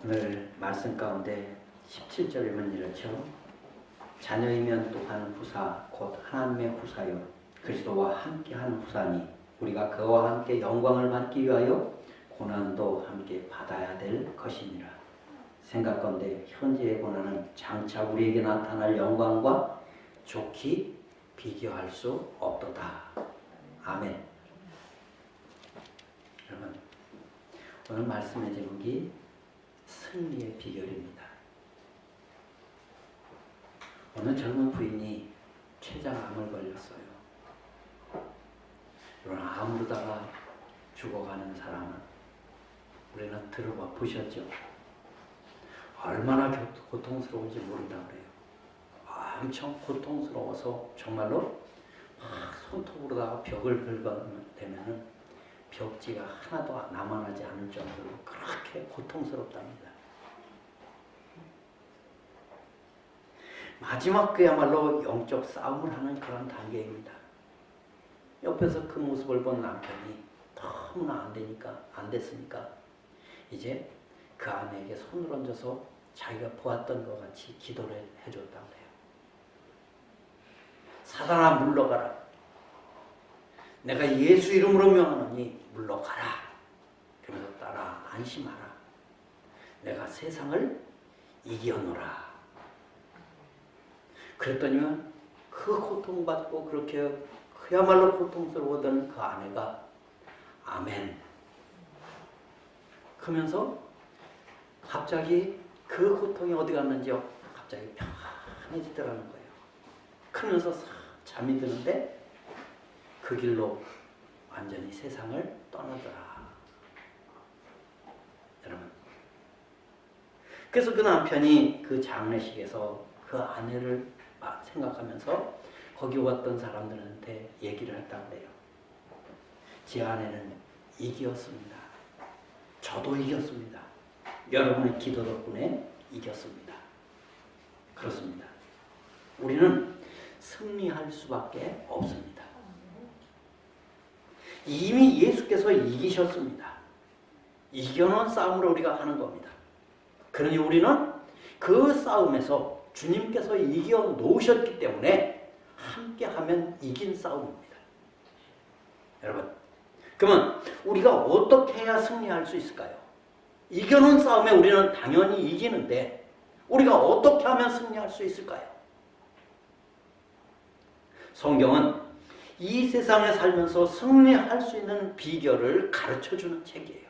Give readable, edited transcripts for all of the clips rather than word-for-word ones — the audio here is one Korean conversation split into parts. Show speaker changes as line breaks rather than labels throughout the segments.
오늘 말씀 가운데 17절에 보면 이렇죠. 자녀이면 또한 후사 곧 하나님의 후사요 그리스도와 함께하는 후사니 우리가 그와 함께 영광을 받기 위하여 고난도 함께 받아야 될 것이니라. 생각건대 현재의 고난은 장차 우리에게 나타날 영광과 좋게 비교할 수 없도다. 아멘. 여러분, 오늘 말씀의 제목이 승리의 비결입니다. 어느 젊은 부인이 췌장암을 걸렸어요. 이런 암으로다가 죽어가는 사람은 우리는 들어봐 보셨죠? 얼마나 고통스러운지 모른다 그래요. 엄청 고통스러워서 정말로 막 손톱으로다가 벽을 긁어대면은 벽지가 하나도 남아나지 않을 정도로 그렇게 고통스럽답니다. 마지막 그야말로 영적 싸움을 하는 그런 단계입니다. 옆에서 그 모습을 본 남편이 너무나 안 됐으니까 이제 그 아내에게 손을 얹어서 자기가 보았던 것 같이 기도를 해줬다고 해요. 사단아 물러가라. 내가 예수 이름으로 명하노니 물러가라. 그러면서 따라 안심하라. 내가 세상을 이겨노라. 그랬더니만 그 고통받고 그렇게 그야말로 고통스러워하던 그 아내가 아멘 그러면서 갑자기 그 고통이 어디 갔는지요? 갑자기 편해지더라는 거예요. 그러면서 잠이 드는데 그 길로 완전히 세상을 떠나더라. 여러분, 그래서 그 남편이 그 장례식에서 그 아내를 생각하면서 거기 왔던 사람들한테 얘기를 했다고 해요. 제 아내는 이겼습니다. 저도 이겼습니다. 여러분의 기도 덕분에 이겼습니다. 그렇습니다. 우리는 승리할 수밖에 없습니다. 이미 예수께서 이기셨습니다. 이겨놓은 싸움으로 우리가 하는 겁니다. 그러니 우리는 그 싸움에서 주님께서 이겨놓으셨기 때문에 함께하면 이긴 싸움입니다. 여러분, 그러면 우리가 어떻게 해야 승리할 수 있을까요? 이겨놓은 싸움에 우리는 당연히 이기는데 우리가 어떻게 하면 승리할 수 있을까요? 성경은 이 세상에 살면서 승리할 수 있는 비결을 가르쳐주는 책이에요.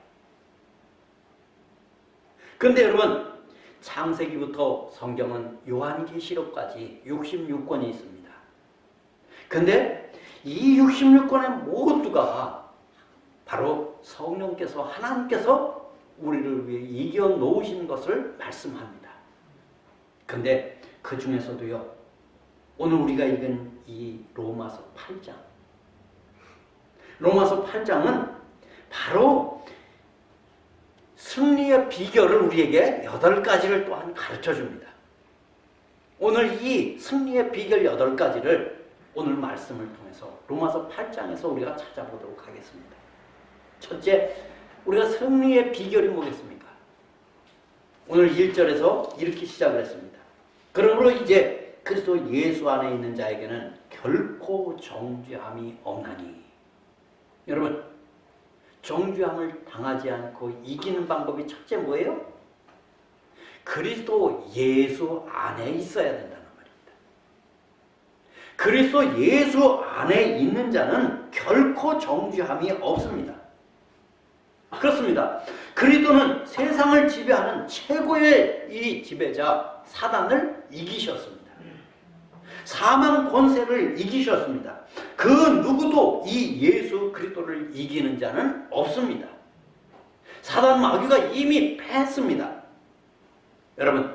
그런데 여러분, 창세기부터 성경은 요한계시록까지 66권이 있습니다. 그런데 이 66권의 모두가 바로 성령께서 하나님께서 우리를 위해 이겨놓으신 것을 말씀합니다. 그런데 그 중에서도요, 오늘 우리가 읽은 이 로마서 8장, 로마서 8장은 바로 승리의 비결을 우리에게 8가지를 또한 가르쳐줍니다. 오늘 이 승리의 비결 8가지를 오늘 말씀을 통해서 로마서 8장에서 우리가 찾아보도록 하겠습니다. 첫째, 우리가 승리의 비결이 뭐겠습니까? 오늘 1절에서 이렇게 시작을 했습니다. 그러므로 이제 그리스도 예수 안에 있는 자에게는 결코 정죄함이 없나니. 여러분, 정죄함을 당하지 않고 이기는 방법이 첫째 뭐예요? 그리스도 예수 안에 있어야 된다는 말입니다. 그리스도 예수 안에 있는 자는 결코 정죄함이 없습니다. 그렇습니다. 그리스도는 세상을 지배하는 최고의 이 지배자 사단을 이기셨습니다. 사망 권세를 이기셨습니다. 그 누구도 이 예수 그리스도를 이기는 자는 없습니다. 사단 마귀가 이미 패했습니다. 여러분,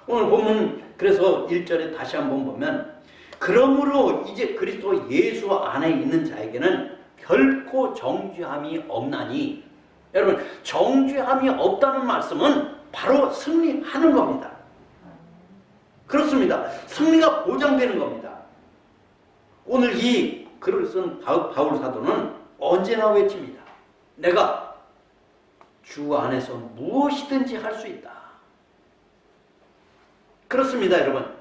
오늘 본문 그래서 1절에 다시 한번 보면 그러므로 이제 그리스도 예수 안에 있는 자에게는 결코 정죄함이 없나니. 여러분, 정죄함이 없다는 말씀은 바로 승리하는 겁니다. 그렇습니다. 승리가 보장되는 겁니다. 오늘 이 글을 쓴 바울 사도는 언제나 외칩니다. 내가 주 안에서 무엇이든지 할 수 있다. 그렇습니다, 여러분.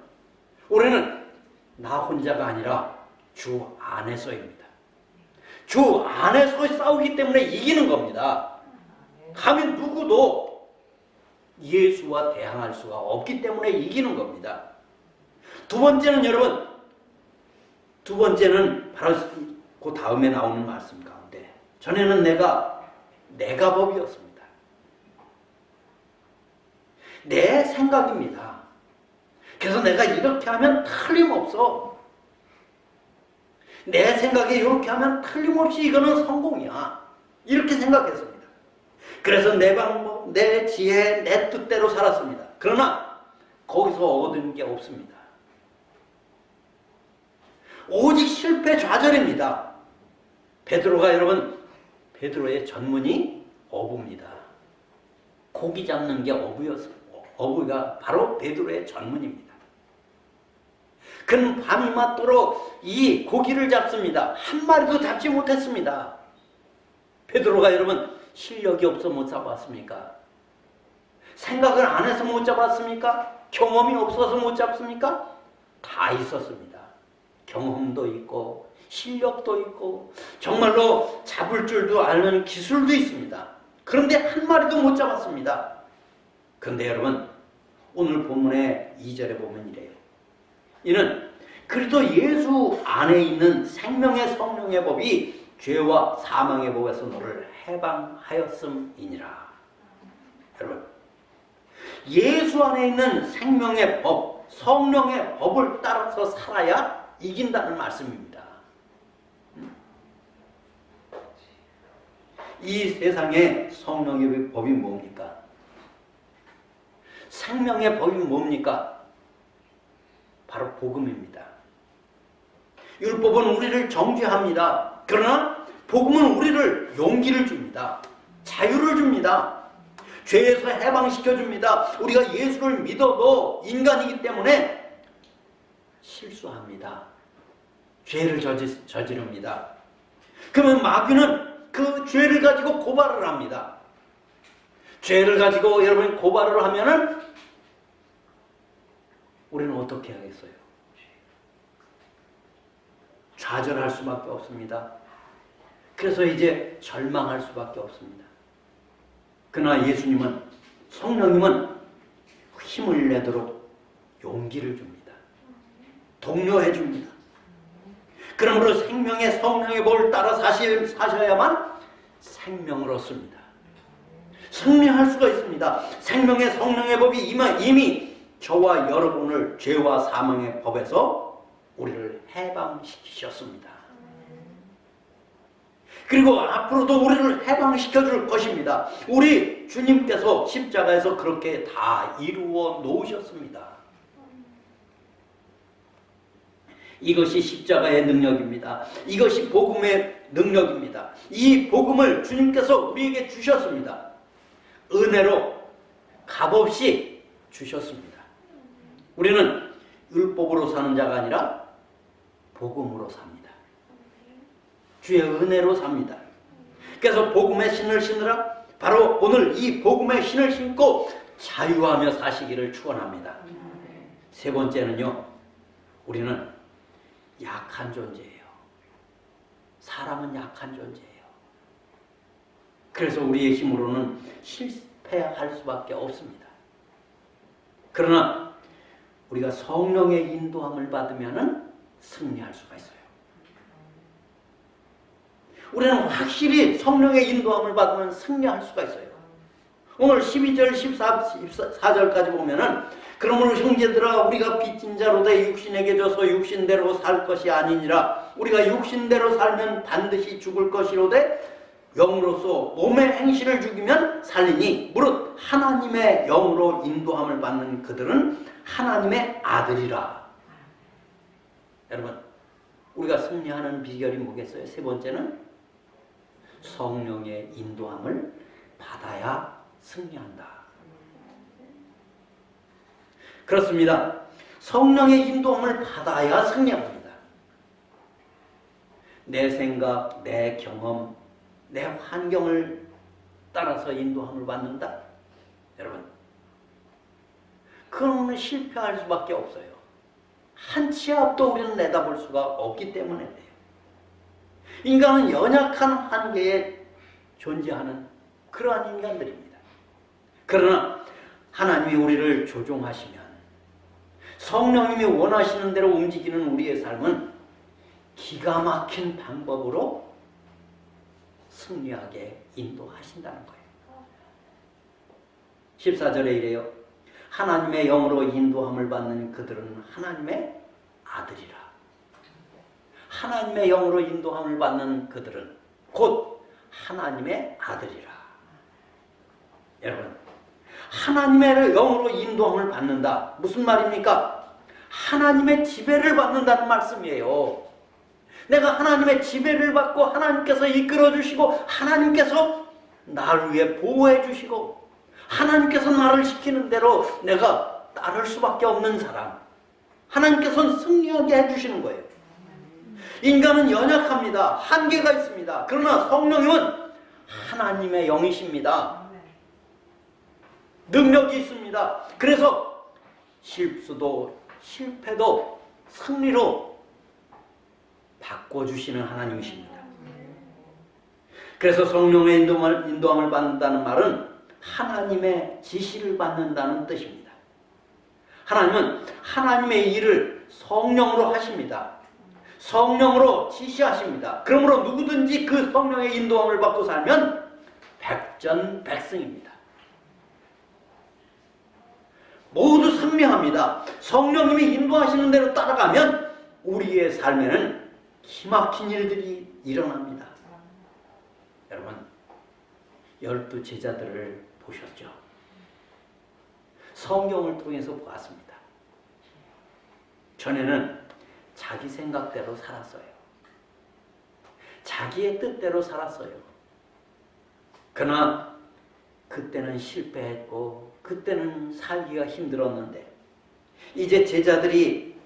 우리는 나 혼자가 아니라 주 안에서입니다. 주 안에서 싸우기 때문에 이기는 겁니다. 감히 누구도 예수와 대항할 수가 없기 때문에 이기는 겁니다. 두 번째는 여러분, 두 번째는 바로 그 다음에 나오는 말씀 가운데, 전에는 내가 법이었습니다. 내 생각입니다. 그래서 내가 이렇게 하면 틀림없어. 내 생각에 이렇게 하면 틀림없이 이거는 성공이야. 이렇게 생각했습니다. 그래서 내 방법, 내 지혜, 내 뜻대로 살았습니다. 그러나 거기서 얻은 게 없습니다. 오직 실패 좌절입니다. 베드로가 여러분, 베드로의 전문이 어부입니다. 고기 잡는 게 어부가 바로 베드로의 전문입니다. 그는 밤이 맞도록 이 고기를 잡습니다. 한 마리도 잡지 못했습니다. 베드로가 여러분 실력이 없어 못 잡았습니까? 생각을 안 해서 못 잡았습니까? 경험이 없어서 못 잡습니까? 다 있었습니다. 경험도 있고 실력도 있고 정말로 잡을 줄도 아는 기술도 있습니다. 그런데 한 마리도 못 잡았습니다. 그런데 여러분 오늘 본문의 2절에 보면 이래요. 이는 그리스도 예수 안에 있는 생명의 성령의 법이 죄와 사망의 법에서 너를 해방하였음이니라. 여러분 예수 안에 있는 생명의 법, 성령의 법을 따라서 살아야 이긴다는 말씀입니다. 이 세상의 성령의 법이 뭡니까? 생명의 법이 뭡니까? 바로 복음입니다. 율법은 우리를 정죄합니다. 그러나 복음은 우리를 용기를 줍니다. 자유를 줍니다. 죄에서 해방시켜 줍니다. 우리가 예수를 믿어도 인간이기 때문에 실수합니다. 죄를 저지릅니다. 그러면 마귀는 그 죄를 가지고 고발을 합니다. 죄를 가지고 여러분 고발을 하면은 우리는 어떻게 하겠어요? 좌절할 수밖에 없습니다. 그래서 이제 절망할 수밖에 없습니다. 그러나 예수님은, 성령님은 힘을 내도록 용기를 줍니다. 독려해 줍니다. 그러므로 생명의 성령의 법을 따라 사셔야만 생명을 얻습니다. 승리할 수가 있습니다. 생명의 성령의 법이 이미 저와 여러분을 죄와 사망의 법에서 우리를 해방시키셨습니다. 그리고 앞으로도 우리를 해방시켜 줄 것입니다. 우리 주님께서 십자가에서 그렇게 다 이루어 놓으셨습니다. 이것이 십자가의 능력입니다. 이것이 복음의 능력입니다. 이 복음을 주님께서 우리에게 주셨습니다. 은혜로 값없이 주셨습니다. 우리는 율법으로 사는 자가 아니라 복음으로 삽니다. 주의 은혜로 삽니다. 그래서 복음의 신을 신으라. 바로 오늘 이 복음의 신을 신고 자유하며 사시기를 축원합니다. 세 번째는요, 우리는 약한 존재예요. 사람은 약한 존재예요. 그래서 우리의 힘으로는 실패할 수밖에 없습니다. 그러나 우리가 성령의 인도함을 받으면 승리할 수가 있어요. 우리는 확실히 성령의 인도함을 받으면 승리할 수가 있어요. 오늘 12절, 14절까지 보면은 그러므로 형제들아 우리가 빚진 자로 돼 육신에게 져서 육신대로 살 것이 아니니라. 우리가 육신대로 살면 반드시 죽을 것이로되 영으로서 몸의 행실을 죽이면 살리니 무릇 하나님의 영으로 인도함을 받는 그들은 하나님의 아들이라. 여러분 우리가 승리하는 비결이 뭐겠어요? 세 번째는 성령의 인도함을 받아야 승리한다. 그렇습니다. 성령의 인도함을 받아야 승리합니다. 내 생각, 내 경험, 내 환경을 따라서 인도함을 받는다? 여러분, 그거는 실패할 수밖에 없어요. 한 치 앞도 우리는 내다볼 수가 없기 때문에 그래요. 인간은 연약한 한계에 존재하는 그러한 인간들입니다. 그러나 하나님이 우리를 조종하시면 성령님이 원하시는 대로 움직이는 우리의 삶은 기가 막힌 방법으로 승리하게 인도하신다는 거예요. 14절에 이래요. 하나님의 영으로 인도함을 받는 그들은 하나님의 아들이라. 하나님의 영으로 인도함을 받는 그들은 곧 하나님의 아들이라. 여러분, 하나님의 영으로 인도함을 받는다. 무슨 말입니까? 하나님의 지배를 받는다는 말씀이에요. 내가 하나님의 지배를 받고 하나님께서 이끌어 주시고 하나님께서 나를 위해 보호해 주시고 하나님께서 나를 시키는 대로 내가 따를 수밖에 없는 사람, 하나님께서는 승리하게 해주시는 거예요. 인간은 연약합니다. 한계가 있습니다. 그러나 성령님은 하나님의 영이십니다. 능력이 있습니다. 그래서 실수도 실패도 승리로 바꿔주시는 하나님이십니다. 그래서 성령의 인도함을 받는다는 말은 하나님의 지시를 받는다는 뜻입니다. 하나님은 하나님의 일을 성령으로 하십니다. 성령으로 지시하십니다. 그러므로 누구든지 그 성령의 인도함을 받고 살면 백전백승입니다. 모두 승리합니다. 성령님이 인도하시는 대로 따라가면 우리의 삶에는 기막힌 일들이 일어납니다. 여러분, 12 제자들을 보셨죠? 성경을 통해서 보았습니다. 전에는 자기 생각대로 살았어요. 자기의 뜻대로 살았어요. 그러나 그때는 실패했고 그때는 살기가 힘들었는데 이제 제자들이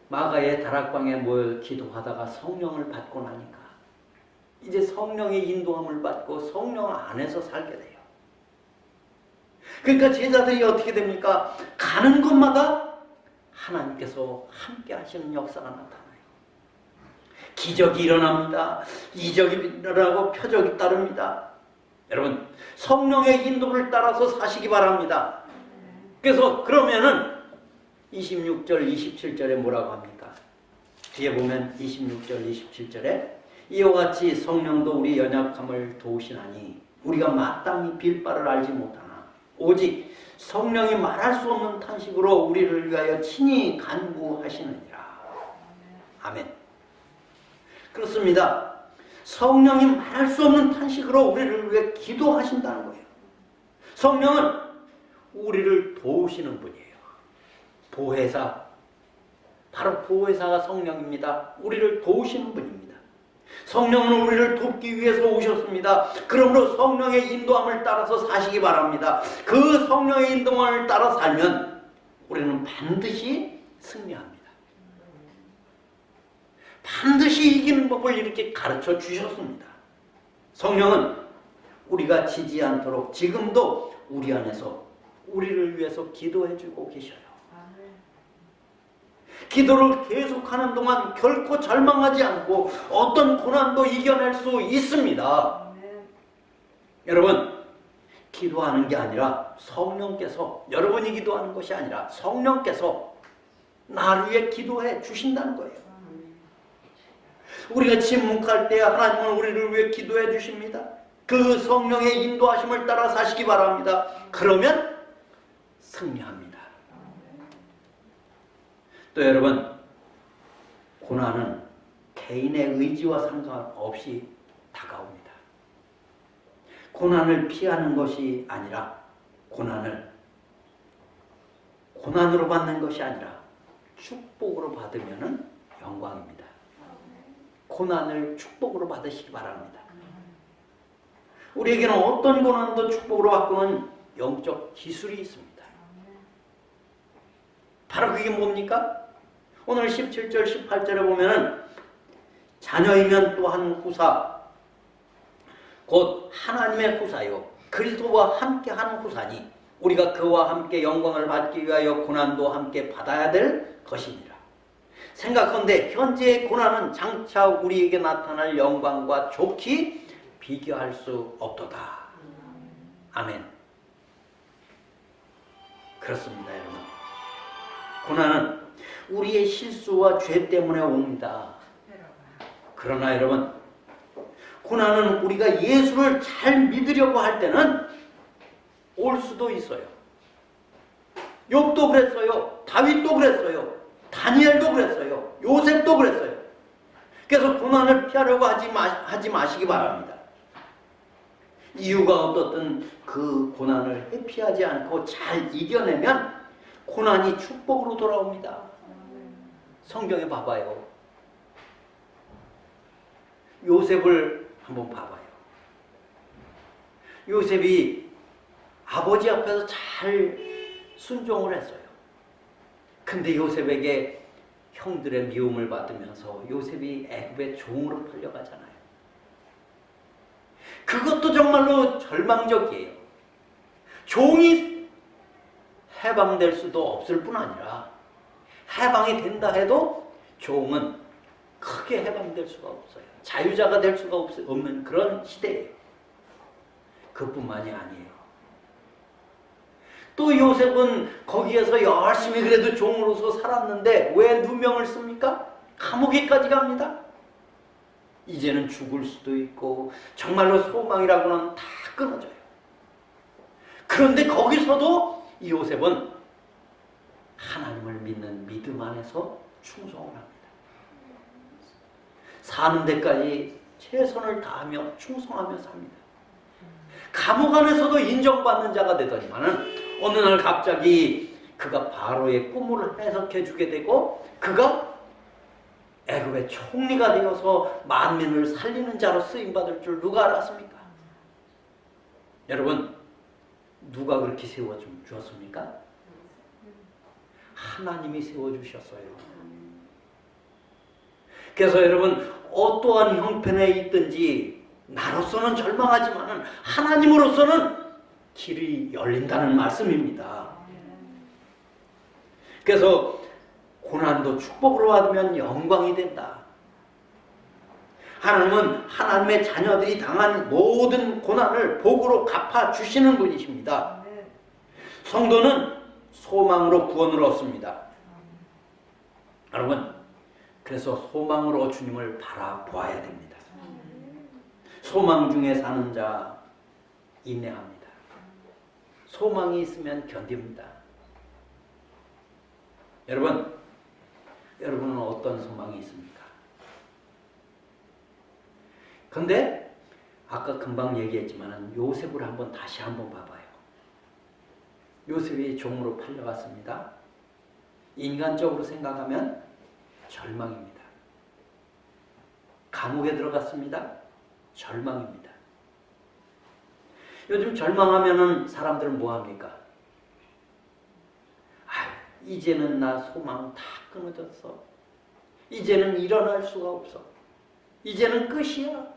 마가의 다락방에 모여 기도하다가 성령을 받고 나니까 이제 성령의 인도함을 받고 성령 안에서 살게 돼요. 그러니까 제자들이 어떻게 됩니까? 가는 곳마다 하나님께서 함께 하시는 역사가 나타나요. 기적이 일어납니다. 이적이 일어나고 표적이 따릅니다. 여러분, 성령의 인도를 따라서 사시기 바랍니다. 그래서 그러면은 26절, 27절에 뭐라고 합니까? 뒤에 보면 26절, 27절에 이와 같이 성령도 우리 연약함을 도우시나니 우리가 마땅히 빌 바를 알지 못하나 오직 성령이 말할 수 없는 탄식으로 우리를 위하여 친히 간구하시느니라. 아멘. 그렇습니다. 성령이 말할 수 없는 탄식으로 우리를 위해 기도하신다는 거예요. 성령은 우리를 도우시는 분이에요. 보혜사, 바로 보혜사가 성령입니다. 우리를 도우시는 분입니다. 성령은 우리를 돕기 위해서 오셨습니다. 그러므로 성령의 인도함을 따라서 사시기 바랍니다. 그 성령의 인도함을 따라 살면 우리는 반드시 승리합니다. 반드시 이기는 법을 이렇게 가르쳐 주셨습니다. 성령은 우리가 지지 않도록 지금도 우리 안에서 우리를 위해서 기도해 주고 계셔요. 기도를 계속하는 동안 결코 절망하지 않고 어떤 고난도 이겨낼 수 있습니다. 여러분, 기도하는 게 아니라 성령께서, 여러분이 기도하는 것이 아니라 성령께서 나를 위해 기도해 주신다는 거예요. 우리가 침묵할 때 하나님은 우리를 위해 기도해 주십니다. 그 성령의 인도하심을 따라 사시기 바랍니다. 그러면 승리합니다. 또 여러분, 고난은 개인의 의지와 상관없이 다가옵니다. 고난을 피하는 것이 아니라 고난으로 받는 것이 아니라 축복으로 받으면 영광입니다. 고난을 축복으로 받으시기 바랍니다. 우리에게는 어떤 고난도 축복으로 바꾸는 영적 기술이 있습니다. 바로 그게 뭡니까? 오늘 17절, 18절에 보면은 자녀이면 또한 후사, 곧 하나님의 후사요. 그리스도와 함께하는 후사니 우리가 그와 함께 영광을 받기 위하여 고난도 함께 받아야 될 것이니라. 생각컨대 현재의 고난은 장차 우리에게 나타날 영광과 좋게 비교할 수 없도다. 아멘. 그렇습니다, 여러분. 고난은 우리의 실수와 죄 때문에 옵니다. 그러나 여러분, 고난은 우리가 예수를 잘 믿으려고 할 때는 올 수도 있어요. 욥도 그랬어요. 다윗도 그랬어요. 다니엘도 그랬어요. 요셉도 그랬어요. 그래서 고난을 피하려고 하지 마시기 바랍니다. 이유가 어떻든 그 고난을 회피하지 않고 잘 이겨내면 고난이 축복으로 돌아옵니다. 성경에 봐봐요. 요셉을 한번 봐봐요. 요셉이 아버지 앞에서 잘 순종을 했어요. 근데 요셉에게 형들의 미움을 받으면서 요셉이 애굽의 종으로 팔려가잖아요. 그것도 정말로 절망적이에요. 종이 해방될 수도 없을 뿐 아니라 해방이 된다 해도 종은 크게 해방될 수가 없어요. 자유자가 될 수가 없는 그런 시대예요. 그뿐만이 아니에요. 또 요셉은 거기에서 열심히 그래도 종으로서 살았는데 왜 누명을 씁니까? 감옥에까지 갑니다. 이제는 죽을 수도 있고 정말로 소망이라고는 다 끊어져요. 그런데 거기서도 이 요셉은 하나님을 믿는 믿음 안에서 충성을 합니다. 사는 데까지 최선을 다하며 충성하며 삽니다. 감옥 안에서도 인정받는 자가 되더니만은 어느 날 갑자기 그가 바로의 꿈을 해석해 주게 되고 그가 애굽의 총리가 되어서 만민을 살리는 자로 쓰임받을 줄 누가 알았습니까? 여러분, 누가 그렇게 세워주셨습니까? 하나님이 세워주셨어요. 그래서 여러분, 어떠한 형편에 있든지 나로서는 절망하지만 하나님으로서는 길이 열린다는 말씀입니다. 그래서 고난도 축복으로 받으면 영광이 된다. 하나님은 하나님의 자녀들이 당한 모든 고난을 복으로 갚아주시는 분이십니다. 성도는 소망으로 구원을 얻습니다. 여러분, 그래서 소망으로 주님을 바라보아야 됩니다. 소망 중에 사는 자 인내합니다. 소망이 있으면 견딥니다. 여러분은 어떤 소망이 있습니까? 근데 아까 금방 얘기했지만 요셉을 다시 한번 봐봐요. 요셉이 종으로 팔려갔습니다. 인간적으로 생각하면 절망입니다. 감옥에 들어갔습니다. 절망입니다. 요즘 절망하면은 사람들은 뭐 합니까? 이제는 나 소망 다 끊어졌어. 이제는 일어날 수가 없어. 이제는 끝이야.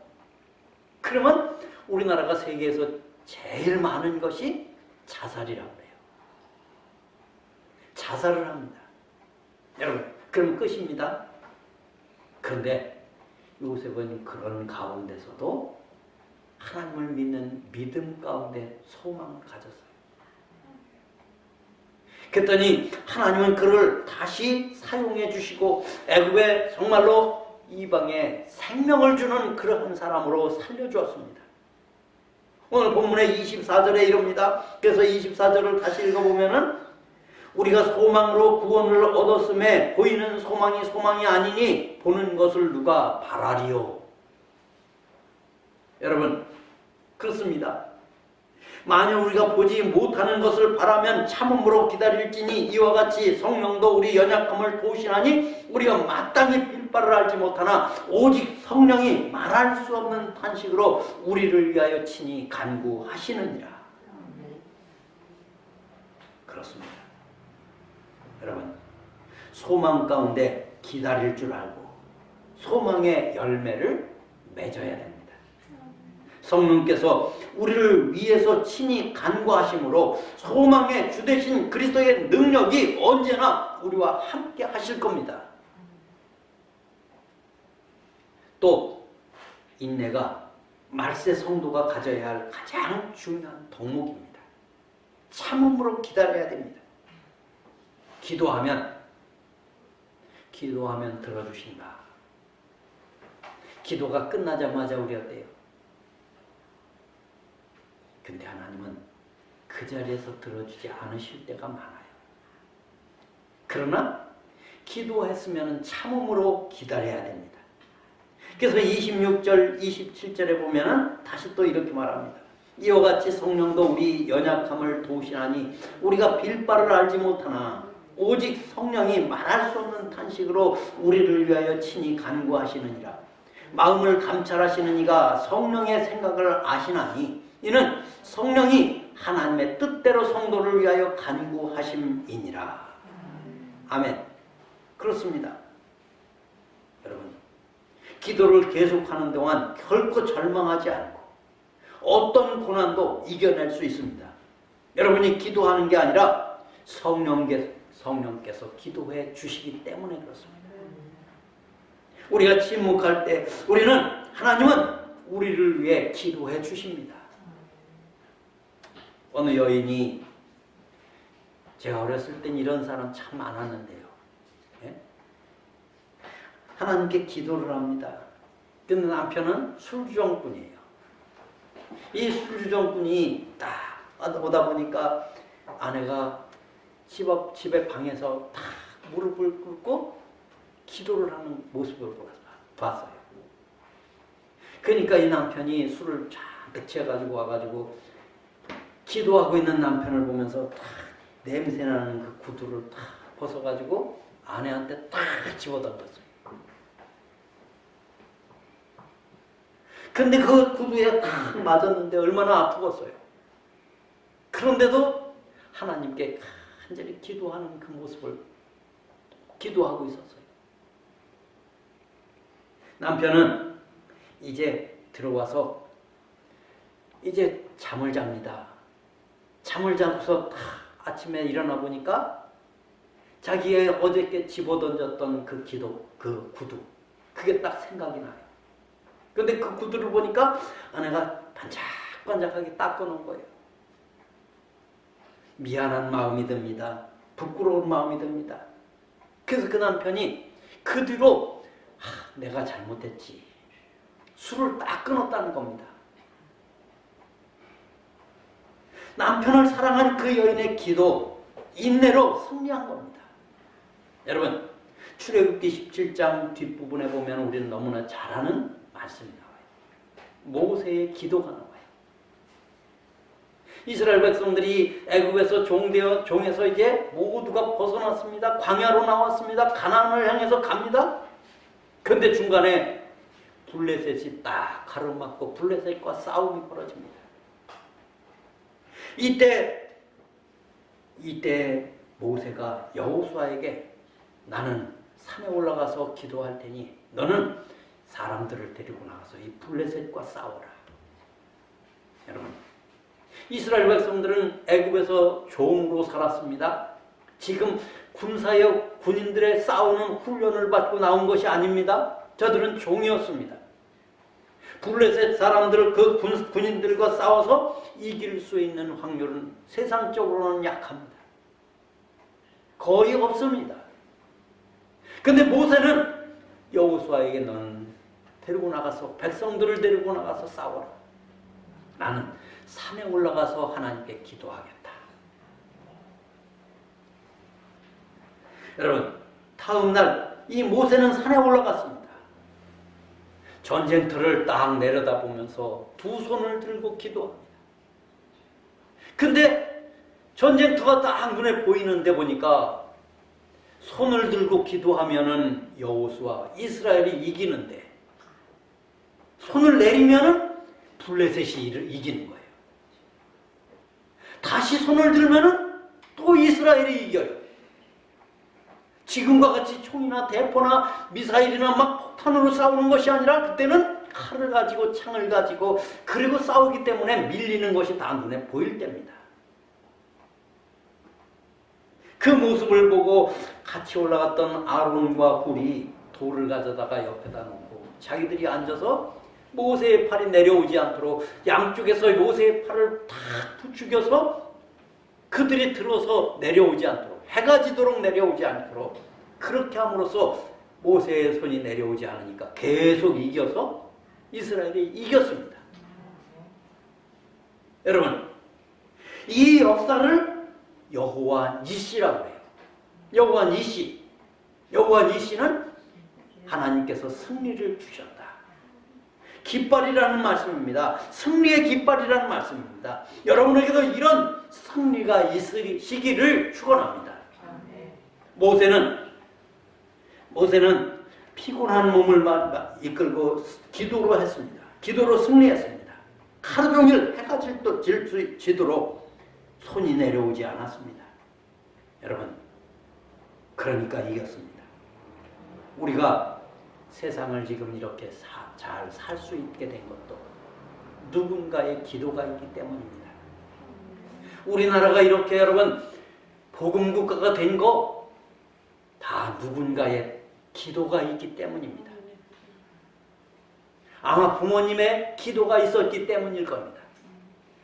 그러면 우리나라가 세계에서 제일 많은 것이 자살이라고 해요. 자살을 합니다. 여러분, 그럼 끝입니다. 그런데 요셉은 그런 가운데서도 하나님을 믿는 믿음 가운데 소망을 가졌어요. 그랬더니 하나님은 그를 다시 사용해 주시고 애굽에 정말로 이방에 생명을 주는 그러한 사람으로 살려주었습니다. 오늘 본문의 24절에 이릅니다. 그래서 24절을 다시 읽어보면은 우리가 소망으로 구원을 얻었음에 보이는 소망이 아니니 보는 것을 누가 바라리요. 여러분, 그렇습니다. 만약 우리가 보지 못하는 것을 바라면 참음으로 기다릴지니 이와 같이 성령도 우리 연약함을 도우시나니 우리가 마땅히 빌바를 알지 못하나 오직 성령이 말할 수 없는 탄식으로 우리를 위하여 친히 간구하시느니라. 그렇습니다. 여러분, 소망 가운데 기다릴 줄 알고 소망의 열매를 맺어야 됩니다. 성령께서 우리를 위해서 친히 간구하심으로 소망의 주 되신 그리스도의 능력이 언제나 우리와 함께 하실 겁니다. 또 인내가 말세 성도가 가져야 할 가장 중요한 덕목입니다. 참음으로 기다려야 됩니다. 기도하면 들어주신다. 기도가 끝나자마자 우리 어때요? 근데 하나님은 그 자리에서 들어주지 않으실 때가 많아요. 그러나 기도했으면 참음으로 기다려야 됩니다. 그래서 26절, 27절에 보면은 다시 또 이렇게 말합니다. 이와 같이 성령도 우리 연약함을 도우시나니 우리가 빌 바를 알지 못하나 오직 성령이 말할 수 없는 탄식으로 우리를 위하여 친히 간구하시느니라. 마음을 감찰하시는 이가 성령의 생각을 아시나니 이는 성령이 하나님의 뜻대로 성도를 위하여 간구하심이니라. 아멘. 그렇습니다. 여러분, 기도를 계속하는 동안 결코 절망하지 않고 어떤 고난도 이겨낼 수 있습니다. 여러분이 기도하는 게 아니라 성령께서 기도해 주시기 때문에 그렇습니다. 우리가 침묵할 때 하나님은 우리를 위해 기도해 주십니다. 어느 여인이, 제가 어렸을 땐 이런 사람 참 많았는데요. 예? 하나님께 기도를 합니다. 근데 남편은 술주정꾼이에요. 이 술주정꾼이 딱 오다 보니까 아내가 집에 방에서 딱 무릎을 꿇고 기도를 하는 모습을 봤어요. 그러니까 이 남편이 술을 잔뜩 채가지고 와가지고 기도하고 있는 남편을 보면서 딱 냄새나는 그 구두를 딱 벗어가지고 아내한테 딱 집어던졌어요. 근데 그 구두에 딱 맞았는데 얼마나 아프겠어요. 그런데도 하나님께 간절히 기도하는 그 모습을 기도하고 있었어요. 남편은 이제 들어와서 이제 잠을 잡니다. 잠을 자고서 아침에 일어나 보니까 자기의 어저께 집어던졌던 그 구두, 그게 딱 생각이 나요. 근데 그 구두를 보니까 아내가 반짝반짝하게 닦아놓은 거예요. 미안한 마음이 듭니다. 부끄러운 마음이 듭니다. 그래서 그 남편이 그 뒤로 내가 잘못했지. 술을 딱 끊었다는 겁니다. 남편을 사랑한 그 여인의 기도, 인내로 승리한 겁니다. 여러분, 출애굽기 17장 뒷부분에 보면 우리는 너무나 잘 아는 말씀이 나와요. 모세의 기도가 나와요. 이스라엘 백성들이 애굽에서 종에서 이제 모두가 벗어났습니다. 광야로 나왔습니다. 가나안을 향해서 갑니다. 그런데 중간에 블레셋이 딱 가로막고 블레셋과 싸움이 벌어집니다. 이때 모세가 여호수아에게 나는 산에 올라가서 기도할 테니 너는 사람들을 데리고 나가서 이 블레셋과 싸워라. 여러분, 이스라엘 백성들은 애굽에서 종으로 살았습니다. 지금 군사역 군인들의 싸우는 훈련을 받고 나온 것이 아닙니다. 저들은 종이었습니다. 블레셋 사람들 그 군인들과 싸워서 이길 수 있는 확률은 세상적으로는 약합니다. 거의 없습니다. 근데 모세는 여호수아에게 너는 데리고 나가서 백성들을 데리고 나가서 싸워라. 나는 산에 올라가서 하나님께 기도하겠다. 여러분, 다음 날 이 모세는 산에 올라갔습니다. 전쟁터를 딱 내려다보면서 두 손을 들고 기도합니다. 근데 전쟁터가 딱 눈에 보이는데 보니까 손을 들고 기도하면은 여호수아 이스라엘이 이기는데 손을 내리면은 블레셋이 이기는 거예요. 다시 손을 들면은 또 이스라엘이 이겨요. 지금과 같이 총이나 대포나 미사일이나 막 폭탄으로 싸우는 것이 아니라 그때는 칼을 가지고 창을 가지고 그리고 싸우기 때문에 밀리는 것이 다 눈에 보일 때입니다. 그 모습을 보고 같이 올라갔던 아론과 훌이 돌을 가져다가 옆에다 놓고 자기들이 앉아서 모세의 팔이 내려오지 않도록 양쪽에서 모세의 팔을 다 부추겨서 그들이 들어서 내려오지 않도록, 해가 지도록 내려오지 않도록 그렇게 함으로써 모세의 손이 내려오지 않으니까 계속 이겨서 이스라엘이 이겼습니다. 여러분, 이 역사를 여호와 니시라고 해요. 여호와 니시. 여호와 니시는 하나님께서 승리를 주셨다. 깃발이라는 말씀입니다. 승리의 깃발이라는 말씀입니다. 여러분에게도 이런 승리가 있으시기를 축원합니다. 모세는 피곤한 몸을 이끌고 기도로 했습니다. 기도로 승리했습니다. 하루 종일 해가 지도록 손이 내려오지 않았습니다. 여러분, 그러니까 이겼습니다. 우리가 세상을 지금 이렇게 잘 살 수 있게 된 것도 누군가의 기도가 있기 때문입니다. 우리나라가 이렇게 여러분 복음 국가가 된 거 다 누군가의 기도가 있기 때문입니다. 아마 부모님의 기도가 있었기 때문일 겁니다.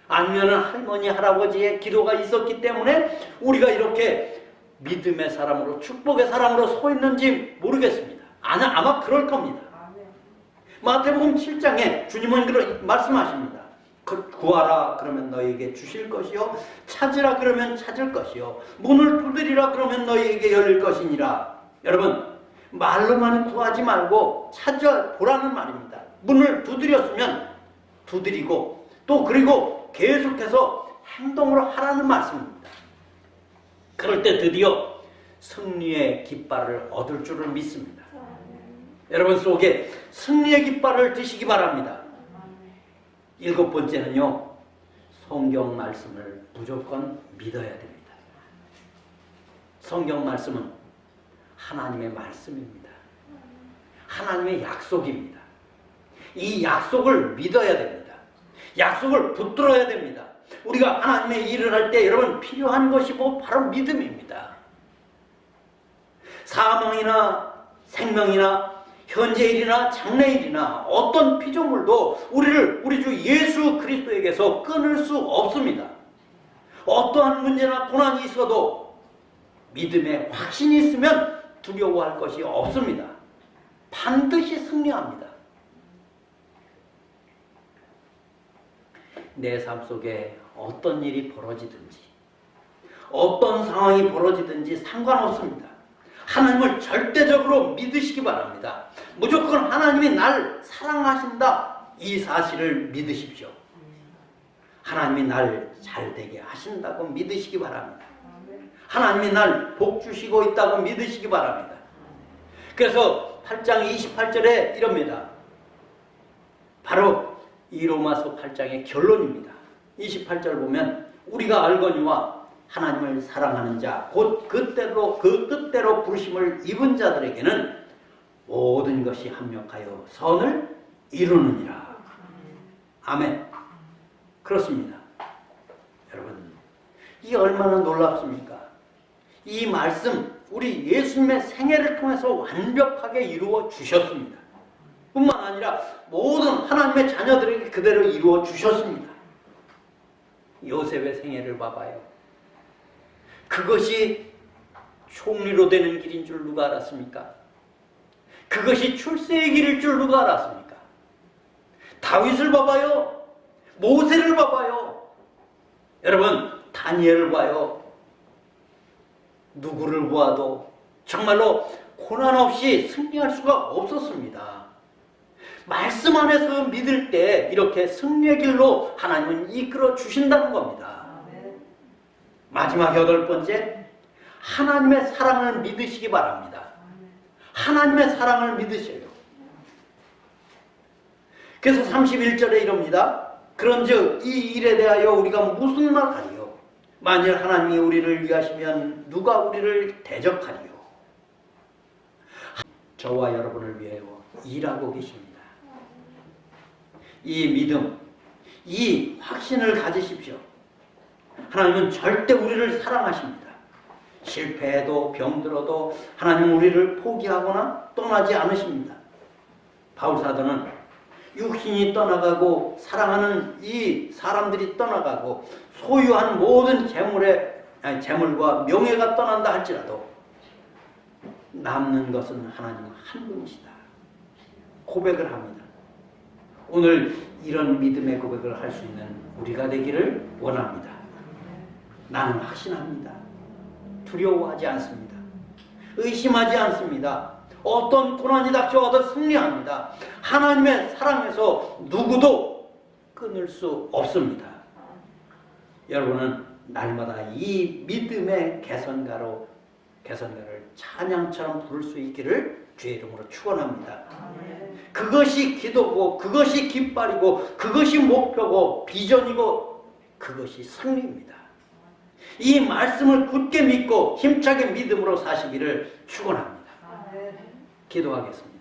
아니면 할머니, 할아버지의 기도가 있었기 때문에 우리가 이렇게 믿음의 사람으로, 축복의 사람으로 서 있는지 모르겠습니다. 아마 그럴 겁니다. 마태복음 7장에 주님은 그런 말씀하십니다. 구하라 그러면 너희에게 주실 것이요, 찾으라 그러면 찾을 것이요, 문을 두드리라 그러면 너희에게 열릴 것이니라. 여러분, 말로만 구하지 말고 찾아보라는 말입니다. 문을 두드렸으면 두드리고 또 그리고 계속해서 행동으로 하라는 말씀입니다. 그럴 때 드디어 승리의 깃발을 얻을 줄을 믿습니다. 여러분 속에 승리의 깃발을 드시기 바랍니다. 7번째는요, 성경 말씀을 무조건 믿어야 됩니다. 성경 말씀은 하나님의 말씀입니다. 하나님의 약속입니다. 이 약속을 믿어야 됩니다. 약속을 붙들어야 됩니다. 우리가 하나님의 일을 할 때 여러분 필요한 것이 바로 믿음입니다. 사망이나 생명이나 현재일이나 장래일이나 어떤 피조물도 우리 주 예수 그리스도에게서 끊을 수 없습니다. 어떠한 문제나 고난이 있어도 믿음에 확신이 있으면 두려워할 것이 없습니다. 반드시 승리합니다. 내 삶 속에 어떤 일이 벌어지든지 어떤 상황이 벌어지든지 상관없습니다. 하나님을 절대적으로 믿으시기 바랍니다. 무조건 하나님이 날 사랑하신다, 이 사실을 믿으십시오. 하나님이 날 잘되게 하신다고 믿으시기 바랍니다. 하나님이 날 복 주시고 있다고 믿으시기 바랍니다. 그래서 8장 28절에 이럽니다. 바로 이 로마서 8장의 결론입니다. 28절 보면 우리가 알거니와 하나님을 사랑하는 자 곧 그 뜻대로 부르심을 입은 자들에게는 모든 것이 합력하여 선을 이루느니라. 아멘. 그렇습니다. 여러분, 이 얼마나 놀랍습니까? 이 말씀 우리 예수님의 생애를 통해서 완벽하게 이루어 주셨습니다. 뿐만 아니라 모든 하나님의 자녀들에게 그대로 이루어 주셨습니다. 요셉의 생애를 봐봐요. 그것이 총리로 되는 길인 줄 누가 알았습니까? 그것이 출세의 길일 줄 누가 알았습니까? 다윗을 봐봐요. 모세를 봐봐요. 여러분, 다니엘을 봐요. 누구를 보아도 정말로 고난 없이 승리할 수가 없었습니다. 말씀 안에서 믿을 때 이렇게 승리의 길로 하나님은 이끌어 주신다는 겁니다. 마지막 8번째, 하나님의 사랑을 믿으시기 바랍니다. 하나님의 사랑을 믿으셔요. 그래서 31절에 이럽니다. 그런즉 이 일에 대하여 우리가 무슨 말하리요? 만일 하나님이 우리를 위하시면 누가 우리를 대적하리요? 저와 여러분을 위하여 일하고 계십니다. 이 믿음, 이 확신을 가지십시오. 하나님은 절대 우리를 사랑하십니다. 실패해도 병들어도 하나님은 우리를 포기하거나 떠나지 않으십니다. 바울사도는 육신이 떠나가고 사랑하는 이 사람들이 떠나가고 소유한 모든 재물과 명예가 떠난다 할지라도 남는 것은 하나님 한 분이시다 고백을 합니다. 오늘 이런 믿음의 고백을 할 수 있는 우리가 되기를 원합니다. 나는 확신합니다. 두려워하지 않습니다. 의심하지 않습니다. 어떤 고난이 닥쳐와도 승리합니다. 하나님의 사랑에서 누구도 끊을 수 없습니다. 여러분은 날마다 이 믿음의 개선가를 찬양처럼 부를 수 있기를 주의 이름으로 축원합니다. 그것이 기도고 그것이 깃발이고 그것이 목표고 비전이고 그것이 승리입니다. 이 말씀을 굳게 믿고 힘차게 믿음으로 사시기를 축원합니다. 기도하겠습니다.